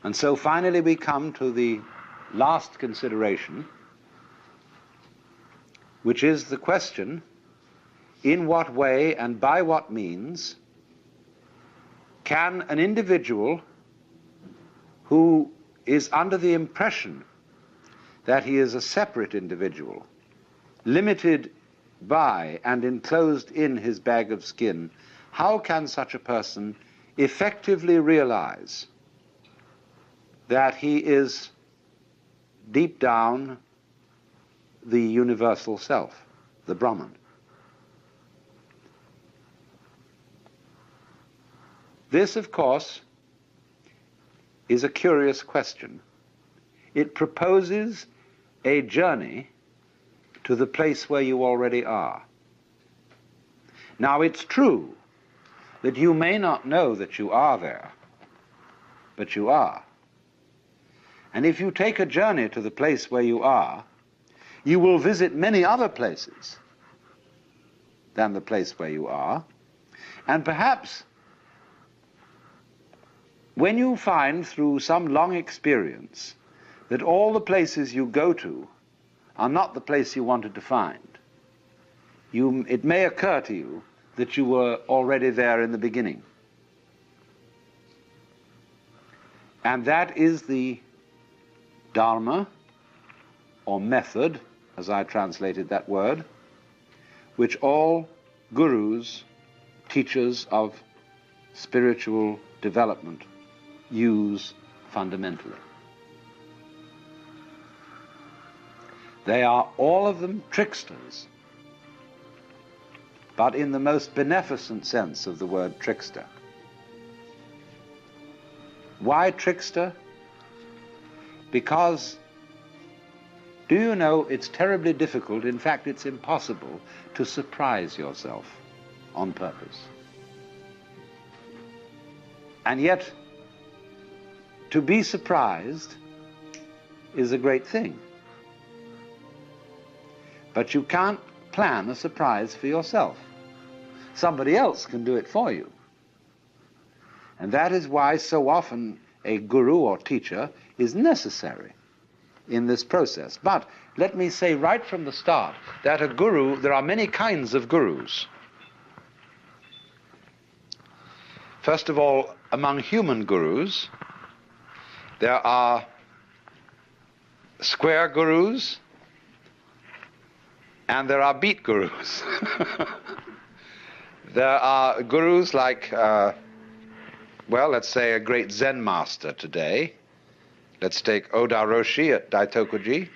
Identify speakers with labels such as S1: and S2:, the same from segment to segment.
S1: And so finally we come to the last consideration, which is the question, in what way and by what means can an individual who is under the impression that he is a separate individual, limited by and enclosed in his bag of skin, how can such a person effectively realize that he is deep down the universal self, the Brahman? This, of course, is a curious question. It proposes a journey to the place where you already are. Now, it's true that you may not know that you are there, but you are. And if you take a journey to the place where you are, you will visit many other places than the place where you are, and perhaps when you find through some long experience that all the places you go to are not the place you wanted to find, it may occur to you that you were already there in the beginning. And that is the Dharma, or method, as I translated that word, which all gurus, teachers of spiritual development, use fundamentally. They are all of them tricksters, but in the most beneficent sense of the word trickster. Why trickster? Because, do you know, it's terribly difficult, in fact it's impossible, to surprise yourself on purpose. And yet, to be surprised is a great thing. But you can't plan a surprise for yourself. Somebody else can do it for you. And that is why so often a guru or teacher is necessary in this process. But let me say right from the start that a guru, there are many kinds of gurus. First of all, among human gurus, there are square gurus and there are beat gurus. There are gurus like, well, let's say a great Zen master today. Let's take Oda Roshi at Daitokuji,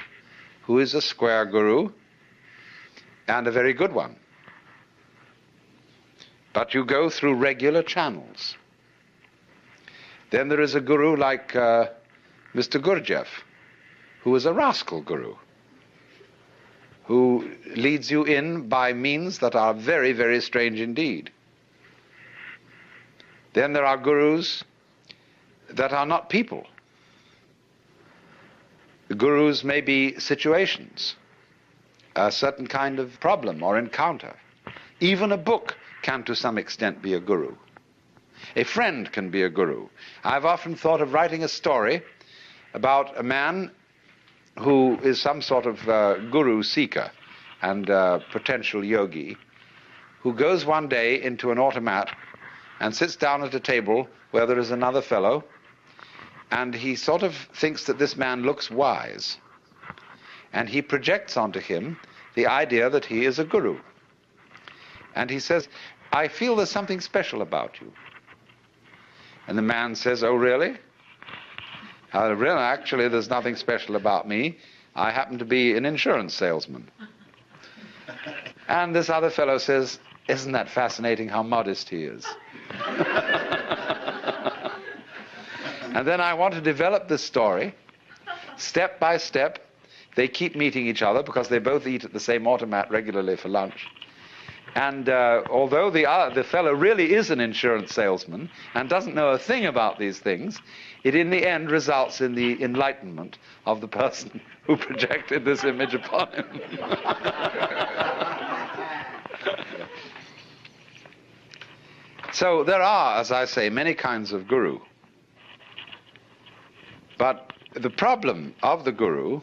S1: who is a square guru and a very good one. But you go through regular channels. Then there is a guru like Mr. Gurdjieff, who is a rascal guru, who leads you in by means that are very, very strange indeed. Then there are gurus that are not people. The gurus may be situations, a certain kind of problem or encounter. Even a book can to some extent be a guru. A friend can be a guru. I've often thought of writing a story about a man who is some sort of guru seeker and potential yogi, who goes one day into an automat and sits down at a table where there is another fellow, and he sort of thinks that this man looks wise, and he projects onto him the idea that he is a guru. And he says, "I feel there's something special about you." And the man says, "Oh, really? Really, actually, there's nothing special about me. I happen to be an insurance salesman." And this other fellow says, "Isn't that fascinating how modest he is?" And then I want to develop this story step by step. They keep meeting each other because they both eat at the same automat regularly for lunch. And although the fellow really is an insurance salesman and doesn't know a thing about these things, it in the end results in the enlightenment of the person who projected this image upon him. So there are, as I say, many kinds of guru. But the problem of the guru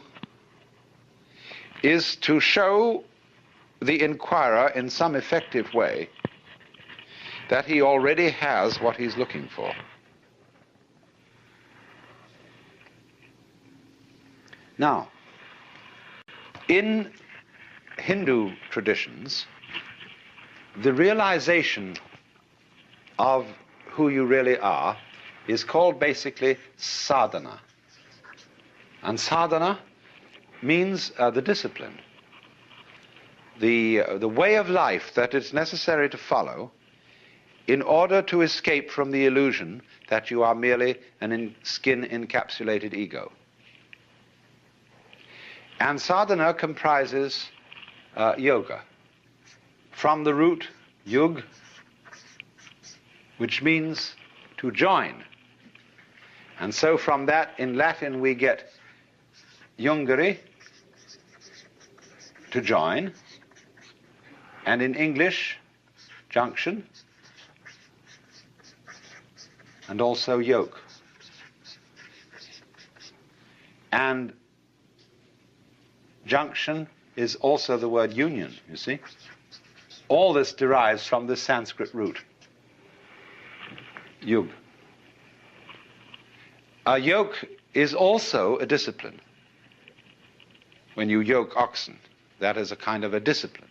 S1: is to show the inquirer in some effective way that he already has what he's looking for. Now, in Hindu traditions, the realization of who you really are is called basically sadhana. And sadhana means the discipline, the way of life that it's necessary to follow in order to escape from the illusion that you are merely an skin-encapsulated ego. And sadhana comprises yoga, from the root yug, which means to join. And so from that, in Latin, we get jungere, to join, and in English, junction, and also yoke. And junction is also the word union, you see. All this derives from the Sanskrit root, yug. A yoke is also a discipline. When you yoke oxen, that is a kind of a discipline.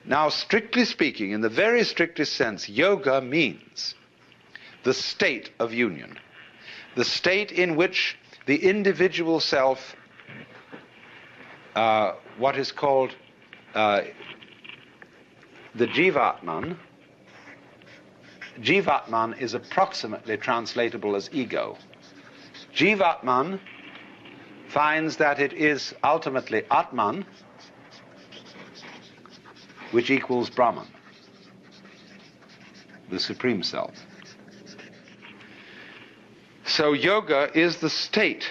S1: Now, strictly speaking, in the very strictest sense, yoga means the state of union, the state in which the individual self, what is called the Jivatman. Jivatman is approximately translatable as ego. Jivatman finds that it is ultimately Atman, which equals Brahman, the Supreme Self. So yoga is the state.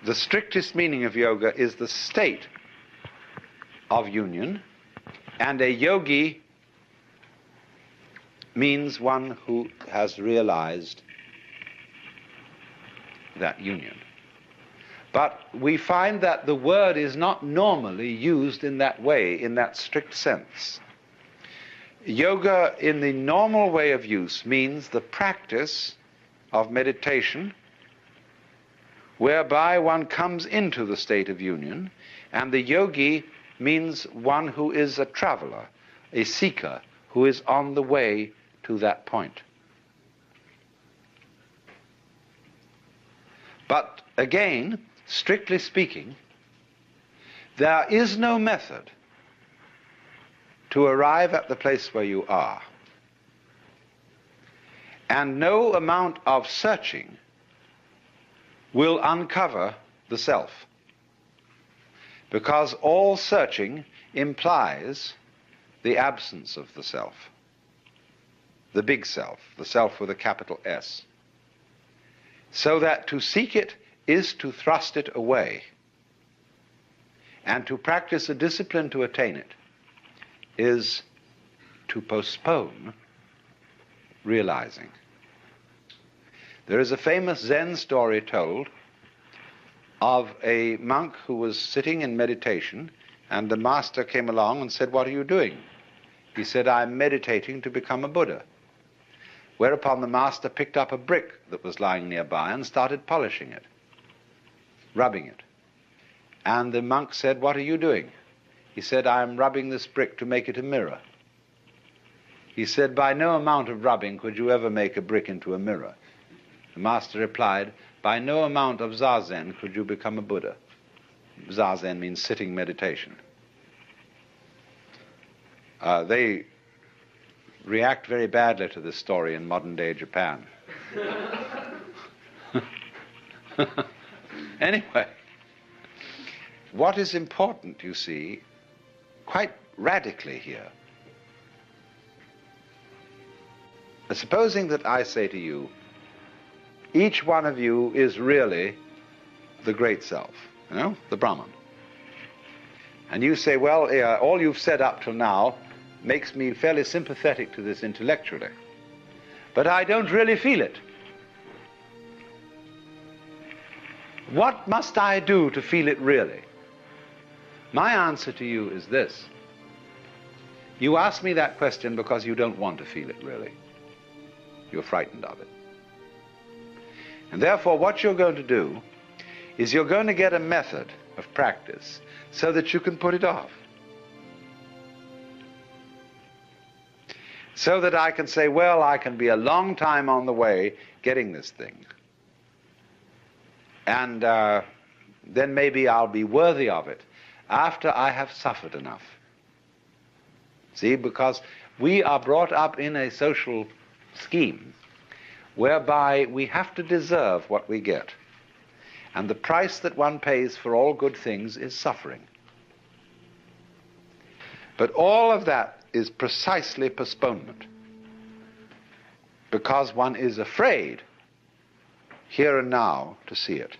S1: The strictest meaning of yoga is the state of union, and a yogi means one who has realized that union. But we find that the word is not normally used in that way, in that strict sense. Yoga, in the normal way of use, means the practice of meditation whereby one comes into the state of union, and the yogi means one who is a traveler, a seeker, who is on the way to that point. But again, strictly speaking, there is no method to arrive at the place where you are, and no amount of searching will uncover the self, because all searching implies the absence of the self, the big self, the self with a capital S. So that to seek it is to thrust it away, and to practice a discipline to attain it is to postpone realizing. There is a famous Zen story told of a monk who was sitting in meditation, and the master came along and said, "What are you doing?" He said, "I'm meditating to become a Buddha." Whereupon the master picked up a brick that was lying nearby and started polishing it, rubbing it. And the monk said, "What are you doing?" He said, "I'm rubbing this brick to make it a mirror." He said, "By no amount of rubbing could you ever make a brick into a mirror." The master replied, "By no amount of zazen could you become a Buddha." Zazen means sitting meditation. They react very badly to this story in modern-day Japan. Anyway, what is important, you see, quite radically here, supposing that I say to you, each one of you is really the great self, you know, the Brahman. And you say, well, all you've said up till now makes me fairly sympathetic to this intellectually, but I don't really feel it. What must I do to feel it really? My answer to you is this. You ask me that question because you don't want to feel it really. You're frightened of it. And therefore, what you're going to do is you're going to get a method of practice so that you can put it off. So that I can say, well, I can be a long time on the way getting this thing. And then maybe I'll be worthy of it after I have suffered enough. See, because we are brought up in a social scheme whereby we have to deserve what we get. And the price that one pays for all good things is suffering. But all of that is precisely postponement, because one is afraid here and now to see it.